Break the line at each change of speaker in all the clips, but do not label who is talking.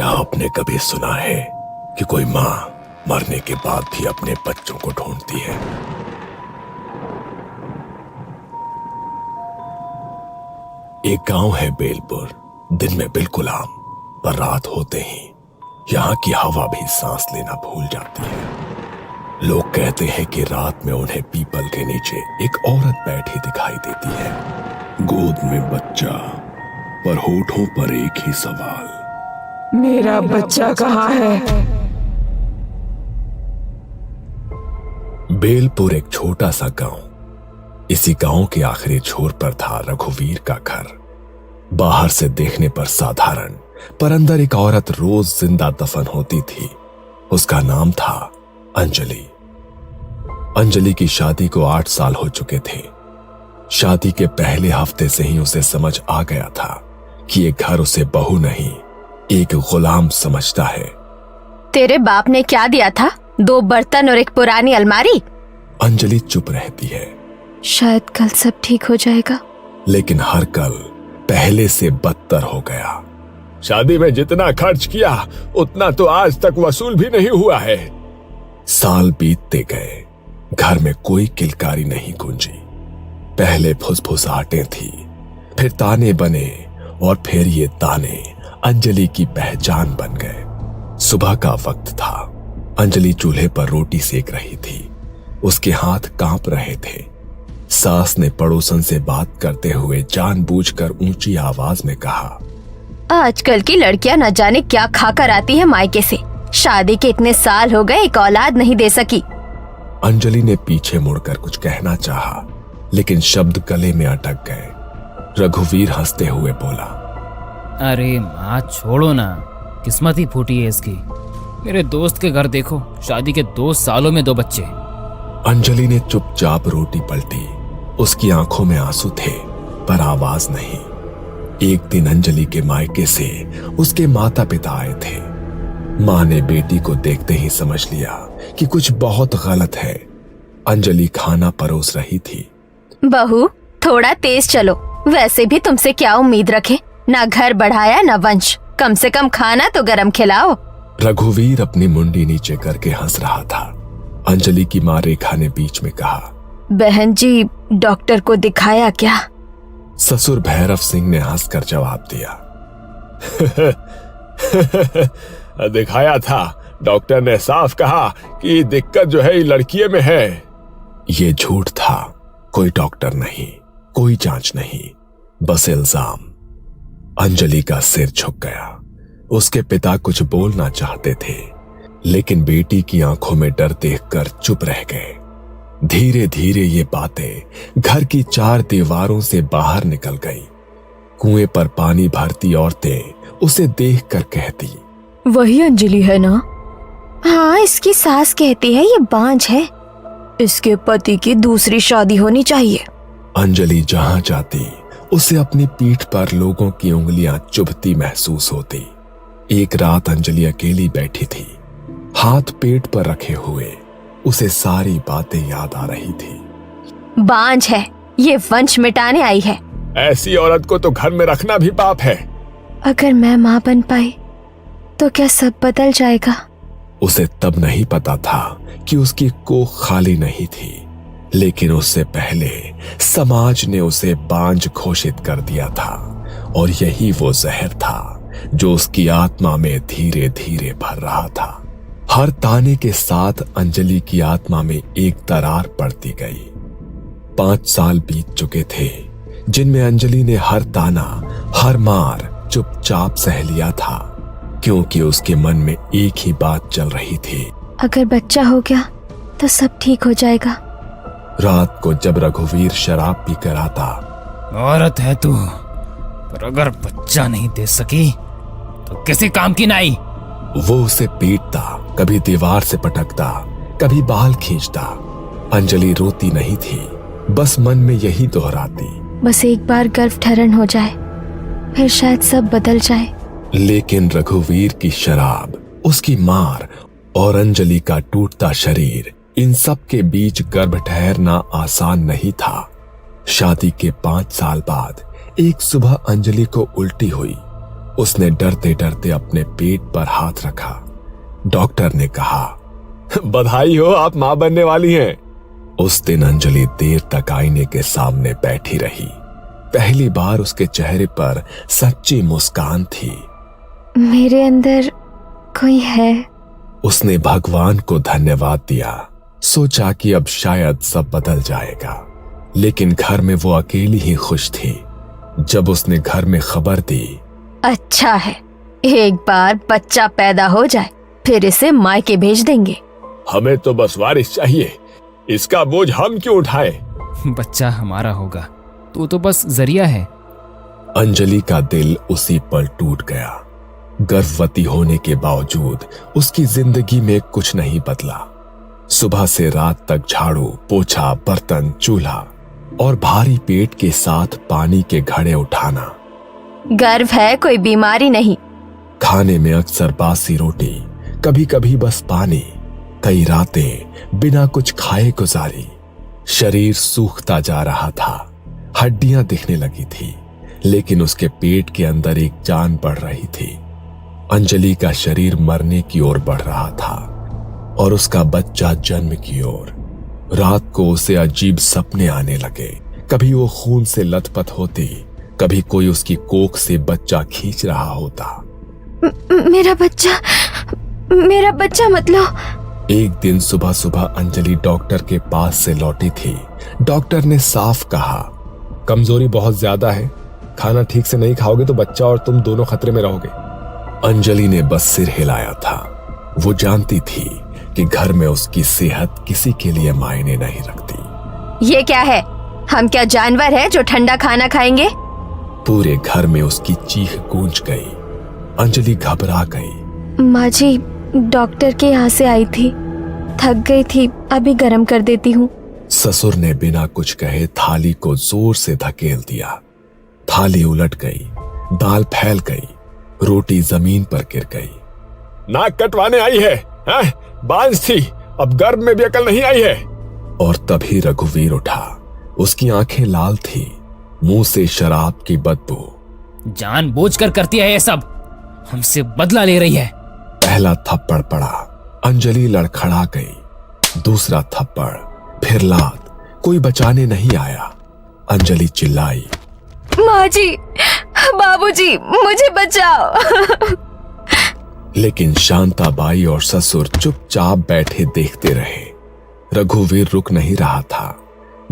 क्या आपने कभी सुना है कि कोई माँ मरने के बाद भी अपने बच्चों को ढूंढती है? एक गांव है बेलपुर। दिन में बिल्कुल आम, पर रात होते ही यहां की हवा भी सांस लेना भूल जाती है। लोग कहते हैं कि रात में उन्हें पीपल के नीचे एक औरत बैठी दिखाई देती है, गोद में बच्चा, पर होठों पर एक ही सवाल,
मेरा बच्चा कहाँ है?
बेलपुर एक छोटा सा गांव। इसी गांव के आखिरी छोर पर था रघुवीर का घर। बाहर से देखने पर साधारण, पर अंदर एक औरत रोज जिंदा दफन होती थी। उसका नाम था अंजलि। अंजलि की शादी को 8 साल हो चुके थे। शादी के पहले हफ्ते से ही उसे समझ आ गया था कि ये घर उसे बहू नहीं, एक गुलाम समझता है।
तेरे बाप ने क्या दिया था? 2 बर्तन और एक पुरानी अलमारी?
अंजलि चुप रहती है।
शायद कल सब ठीक हो जाएगा।
लेकिन हर कल पहले से बदतर हो गया। शादी में जितना खर्च किया उतना तो आज तक वसूल भी नहीं हुआ है। साल बीतते गए, घर में कोई किलकारी नहीं गूंजी। पहले फुसफुसाहटें थी, फिर ताने बने, और फिर ये ताने अंजलि की पहचान बन गए। सुबह का वक्त था। अंजलि चूल्हे पर रोटी सेक रही थी। उसके हाथ कांप रहे थे। सास ने पड़ोसन से बात करते हुए जानबूझकर ऊंची आवाज में कहा,
आजकल की लड़कियां न जाने क्या खाकर आती है मायके से। शादी के इतने साल हो गए, एक औलाद नहीं दे सकी।
अंजलि ने पीछे मुड़कर कुछ कहना चाहा, लेकिन शब्द गले में अटक गए। रघुवीर हंसते हुए बोला,
अरे माँ छोड़ो ना, किस्मत ही फूटी है इसकी। मेरे दोस्त के घर देखो, शादी के 2 सालों में 2 बच्चे।
अंजलि ने चुपचाप रोटी पलटी। उसकी आंखों में आंसू थे, पर आवाज नहीं। एक दिन अंजलि के मायके से उसके माता पिता आए थे। माँ ने बेटी को देखते ही समझ लिया कि कुछ बहुत गलत है। अंजलि खाना परोस रही थी।
बहू, थोड़ा तेज चलो। वैसे भी तुमसे क्या उम्मीद रखे? ना घर बढ़ाया ना वंश, कम से कम खाना तो गरम खिलाओ।
रघुवीर अपनी मुंडी नीचे करके हंस रहा था। अंजलि की माँ रेखा ने बीच में कहा,
बहन जी, डॉक्टर को दिखाया क्या?
ससुर भैरव सिंह ने हंसकर जवाब दिया, दिखाया था। डॉक्टर ने साफ कहा कि दिक्कत जो है लड़कियों में है। ये झूठ था। कोई डॉक्टर नहीं, कोई जांच नहीं, बस इल्जाम। अंजलि का सिर झुक गया। उसके पिता कुछ बोलना चाहते थे, लेकिन बेटी की आंखों में डर देखकर चुप रह गए। धीरे धीरे ये बातें घर की 4 दीवारों से बाहर निकल गई। कुएं पर पानी भरती औरतें उसे देखकर कहती,
वही अंजलि है ना? हाँ, इसकी सास कहती है ये बांझ है, इसके पति की दूसरी शादी होनी चाहिए।
अंजलि जहां जाती उसे अपनी पीठ पर लोगों की उंगलियां चुभती महसूस होती। एक रात अंजलि अकेली बैठी थी, हाथ पेट पर रखे हुए। उसे सारी बातें याद आ रही थी।
बांझ है, ये वंश मिटाने आई है।
ऐसी औरत को तो घर में रखना भी पाप है।
अगर मैं माँ बन पाई तो क्या सब बदल जाएगा?
उसे तब नहीं पता था कि उसकी कोख खाली नहीं थी, लेकिन उससे पहले समाज ने उसे बांझ घोषित कर दिया था, और यही वो जहर था जो उसकी आत्मा में धीरे धीरे भर रहा था। हर ताने के साथ अंजलि की आत्मा में एक दरार पड़ती गई। 5 साल बीत चुके थे, जिनमें अंजलि ने हर ताना, हर मार चुपचाप सह लिया था, क्योंकि उसके मन में एक ही बात चल रही थी,
अगर बच्चा हो गया तो सब ठीक हो जाएगा।
रात को जब रघुवीर शराब पीकर आता,
औरत है तू, पर अगर बच्चा नहीं दे सकी तो किसी काम की नहीं।
वो उसे पीटता, कभी दीवार से पटकता, कभी बाल खींचता। अंजलि रोती नहीं थी, बस मन में यही दोहराती,
बस एक बार गर्भधारण हो जाए, फिर शायद सब बदल जाए।
लेकिन रघुवीर की शराब, उसकी मार और अंजलि का टूटता शरीर, इन सब के बीच गर्भ ठहरना आसान नहीं था। शादी के 5 साल बाद एक सुबह अंजलि को उल्टी हुई। उसने डरते डरते अपने पेट पर हाथ रखा। डॉक्टर ने कहा, बधाई हो, आप मां बनने वाली हैं। उस दिन अंजलि देर तक आईने के सामने बैठी रही। पहली बार उसके चेहरे पर सच्ची मुस्कान थी।
मेरे अंदर कोई है।
उसने भगवान को धन्यवाद दिया। सोचा कि अब शायद सब बदल जाएगा, लेकिन घर में वो अकेली ही खुश थी। जब उसने घर में खबर दी,
अच्छा है, एक बार बच्चा पैदा हो जाए फिर इसे मायके भेज देंगे।
हमें तो बस वारिस चाहिए, इसका बोझ हम क्यों उठाए।
बच्चा हमारा होगा, तू तो बस जरिया है।
अंजलि का दिल उसी पल टूट गया। गर्भवती होने के बावजूद उसकी जिंदगी में कुछ नहीं बदला। सुबह से रात तक झाड़ू, पोछा, बर्तन, चूल्हा और भारी पेट के साथ पानी के घड़े उठाना।
गर्व है, कोई बीमारी नहीं।
खाने में अक्सर बासी रोटी, कभी कभी बस पानी। कई रातें बिना कुछ खाए गुजारी। शरीर सूखता जा रहा था, हड्डियां दिखने लगी थी, लेकिन उसके पेट के अंदर एक जान बढ़ रही थी। अंजलि का शरीर मरने की ओर बढ़ रहा था और उसका बच्चा जन्म की ओर। रात को उसे अजीब सपने आने लगे। कभी वो खून से लथपथ होती, कभी कोई उसकी कोख से बच्चा खींच रहा होता।
मेरा बच्चा मतलब।
एक दिन सुबह सुबह अंजलि डॉक्टर के पास से लौटी थी। डॉक्टर ने साफ कहा, कमजोरी बहुत ज्यादा है, खाना ठीक से नहीं खाओगे तो बच्चा और तुम दोनों खतरे में रहोगे। अंजलि ने बस सिर हिलाया था। वो जानती थी कि घर में उसकी सेहत किसी के लिए मायने नहीं रखती।
ये क्या है? हम क्या जानवर हैं जो ठंडा खाना खाएंगे?
पूरे घर में उसकी चीख गूंज गई। अंजलि घबरा गई।
माँ जी, डॉक्टर के यहाँ से आई थी, थक गई थी, अभी गर्म कर देती हूँ।
ससुर ने बिना कुछ कहे थाली को जोर से धकेल दिया। थाली उलट गई, दाल फैल गई, रोटी जमीन पर गिर गई। नाक कटवाने आई है? बांझ थी, अब गर्भ में भी अकल नहीं आई है। और तभी रघुवीर उठा। उसकी आंखें लाल थी, मुंह से शराब की बदबू।
जानबूझकर करती है ये सब, हमसे बदला ले रही है।
पहला थप्पड़ पड़ा, अंजलि लड़खड़ा गई। दूसरा थप्पड़, फिर लात। कोई बचाने नहीं आया। अंजलि चिल्लाई,
माँ जी, बाबूजी, मुझे बचाओ।
लेकिन शांताबाई और ससुर चुपचाप बैठे देखते रहे। रघुवीर रुक नहीं रहा था।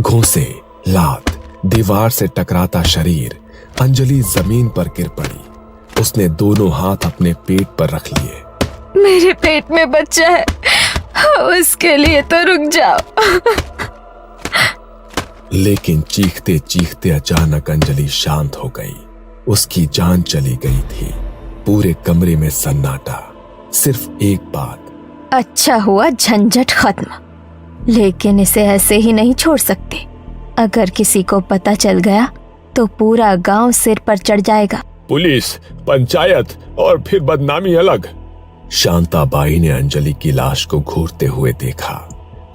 घूंसे, लात, दीवार से टकराता शरीर। अंजलि जमीन पर गिर पड़ी। उसने दोनों हाथ अपने पेट पर रख लिए।
मेरे पेट में बच्चा है, उसके लिए तो रुक जाओ।
लेकिन चीखते चीखते अचानक अंजलि शांत हो गई। उसकी जान चली गई थी। पूरे कमरे में सन्नाटा। सिर्फ एक बात,
अच्छा हुआ झंझट खत्म, लेकिन इसे ऐसे ही नहीं छोड़ सकते। अगर किसी को पता चल गया तो पूरा गांव सिर पर चढ़ जाएगा।
पुलिस, पंचायत और फिर बदनामी अलग। शांताबाई ने अंजलि की लाश को घूरते हुए देखा।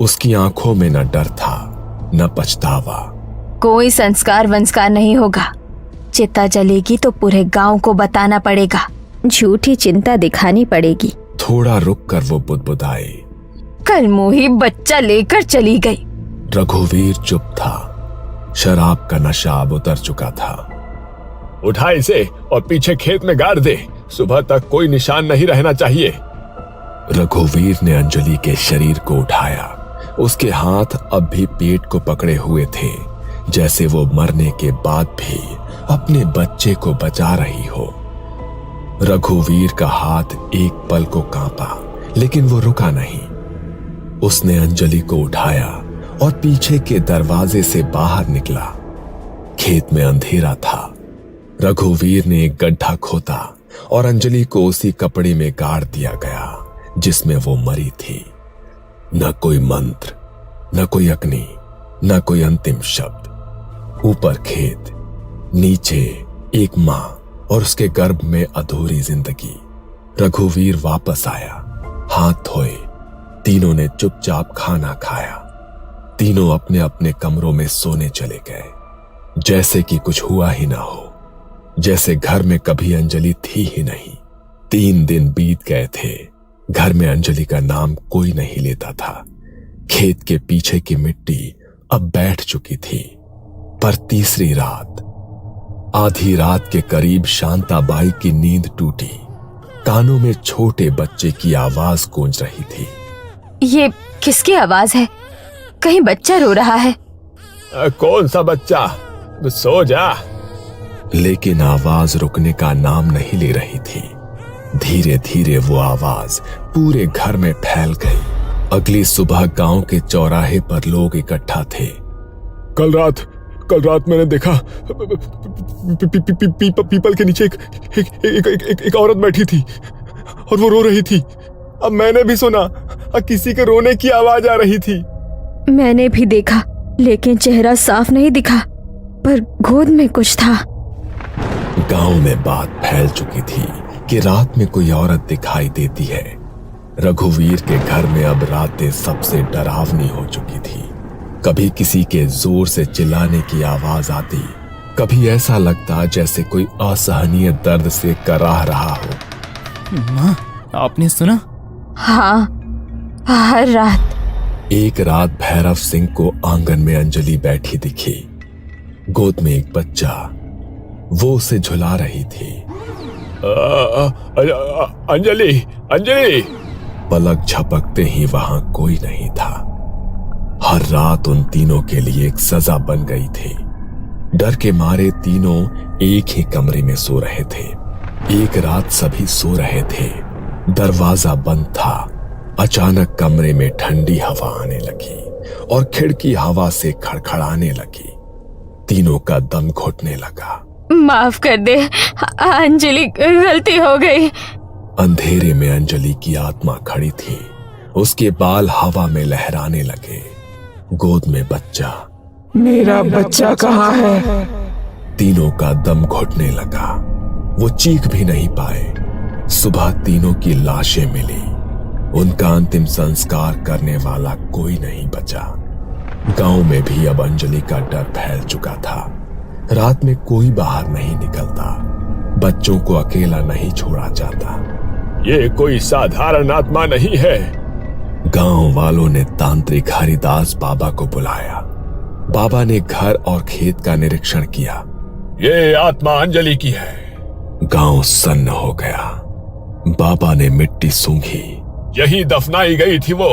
उसकी आंखों में न डर था, न पछतावा।
कोई संस्कार वंस्कार नहीं होगा। चिता जलेगी तो पूरे गांव को बताना पड़ेगा, झूठी चिंता दिखानी पड़ेगी।
थोड़ा रुक कर वो बुदबुदाई,
कल मोही बच्चा लेकर चली गई।
रघुवीर चुप था। शराब का नशा अब उतर चुका था। उठा इसे और पीछे खेत में गाड़ दे, सुबह तक कोई निशान नहीं रहना चाहिए। रघुवीर ने अंजलि के शरीर को उठाया। उसके हाथ अब भी पेट को पकड़े हुए थे, जैसे वो मरने के बाद भी अपने बच्चे को बचा रही हो। रघुवीर का हाथ एक पल को कांपा, लेकिन वो रुका नहीं। उसने अंजलि को उठाया और पीछे के दरवाजे से बाहर निकला। खेत में अंधेरा था। रघुवीर ने एक गड्ढा खोदा और अंजलि को उसी कपड़े में गाड़ दिया गया जिसमें वो मरी थी। न कोई मंत्र, न कोई अग्नि, न कोई अंतिम शब्द। ऊपर खेत, नीचे एक मां और उसके गर्भ में अधूरी जिंदगी। रघुवीर वापस आया, हाथ धोए। तीनों ने चुपचाप खाना खाया। तीनों अपने अपने कमरों में सोने चले गए, जैसे कि कुछ हुआ ही ना हो। जैसे घर में कभी अंजलि थी ही नहीं। 3 दिन बीत गए थे। घर में अंजलि का नाम कोई नहीं लेता था। खेत के पीछे की मिट्टी अब बैठ चुकी थी। पर तीसरी रात, आधी रात के करीब शांताबाई की नींद टूटी। कानों में छोटे बच्चे की आवाज गूंज रही थी।
ये किसकी आवाज है? कहीं बच्चा रो रहा है?
कौन सा बच्चा? सो जा। लेकिन आवाज रुकने का नाम नहीं ले रही थी। धीरे धीरे वो आवाज पूरे घर में फैल गई। अगली सुबह गांव के चौराहे पर लोग इकट्ठा थे। कल रात मैंने देखा पीपल के नीचे एक औरत बैठी थी और वो रो रही थी। अब मैंने भी सुना किसी के रोने की आवाज आ रही थी।
मैंने भी देखा, लेकिन चेहरा साफ नहीं दिखा, पर गोद में कुछ था।
गांव में बात फैल चुकी थी कि रात में कोई औरत दिखाई देती है। रघुवीर के घर में अब रातें सबसे डरावनी हो चुकी थी। कभी किसी के जोर से चिल्लाने की आवाज आती, कभी ऐसा लगता जैसे कोई असहनीय दर्द से कराह रहा हो।
माँ, आपने सुना?
हाँ, हर रात।
एक रात भैरव सिंह को आंगन में अंजलि बैठी दिखी। गोद में एक बच्चा, वो उसे झुला रही थी। अंजलि। पलक झपकते ही वहां कोई नहीं था। हर रात उन तीनों के लिए एक सजा बन गई थी। डर के मारे तीनों एक ही कमरे में सो रहे थे। एक रात सभी सो रहे थे, दरवाजा बंद था। अचानक कमरे में ठंडी हवा आने लगी और खिड़की हवा से खड़खड़ाने लगी। तीनों का दम घुटने लगा।
माफ कर दे अंजलि, गलती हो गई।
अंधेरे में अंजलि की आत्मा खड़ी थी। उसके बाल हवा में लहराने लगे। गोद में बच्चा।
मेरा बच्चा कहाँ है?
तीनों का दम घुटने लगा। वो चीख भी नहीं पाए। सुबह तीनों की लाशें मिली। उनका अंतिम संस्कार करने वाला कोई नहीं बचा। गांव में भी अब अंजलि का डर फैल चुका था। रात में कोई बाहर नहीं निकलता। बच्चों को अकेला नहीं छोड़ा जाता। ये कोई साधारण आत्मा नहीं है। गांव वालों ने तांत्रिक हरिदास बाबा को बुलाया। बाबा ने घर और खेत का निरीक्षण किया। ये आत्मा अंजलि की है। गांव सन्न हो गया। बाबा ने मिट्टी सूंघी। यही दफनाई गई थी वो।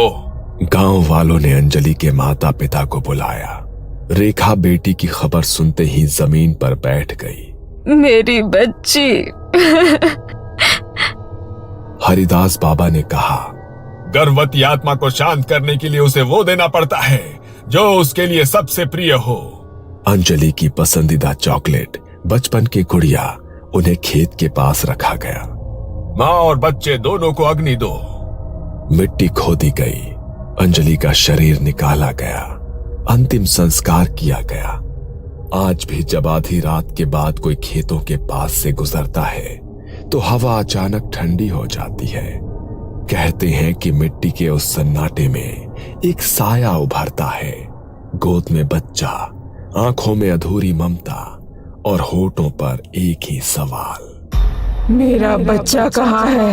गांव वालों ने अंजलि के माता पिता को बुलाया। रेखा बेटी की खबर सुनते ही जमीन पर बैठ गई।
मेरी बच्ची।
हरिदास बाबा ने कहा, गर्भवती आत्मा को शांत करने के लिए उसे वो देना पड़ता है जो उसके लिए सबसे प्रिय हो। अंजलि की पसंदीदा चॉकलेट, बचपन की गुड़िया, उन्हें खेत के पास रखा गया। माँ और बच्चे दोनों को अग्नि दो। मिट्टी खोदी गई। अंजलि का शरीर निकाला गया। अंतिम संस्कार किया गया। आज भी जब आधी रात के बाद कोई खेतों के पास से गुजरता है तो हवा अचानक ठंडी हो जाती है। कहते हैं कि मिट्टी के उस सन्नाटे में एक साया उभरता है। गोद में बच्चा, आंखों में अधूरी ममता और होठों पर एक ही सवाल,
मेरा बच्चा कहाँ है?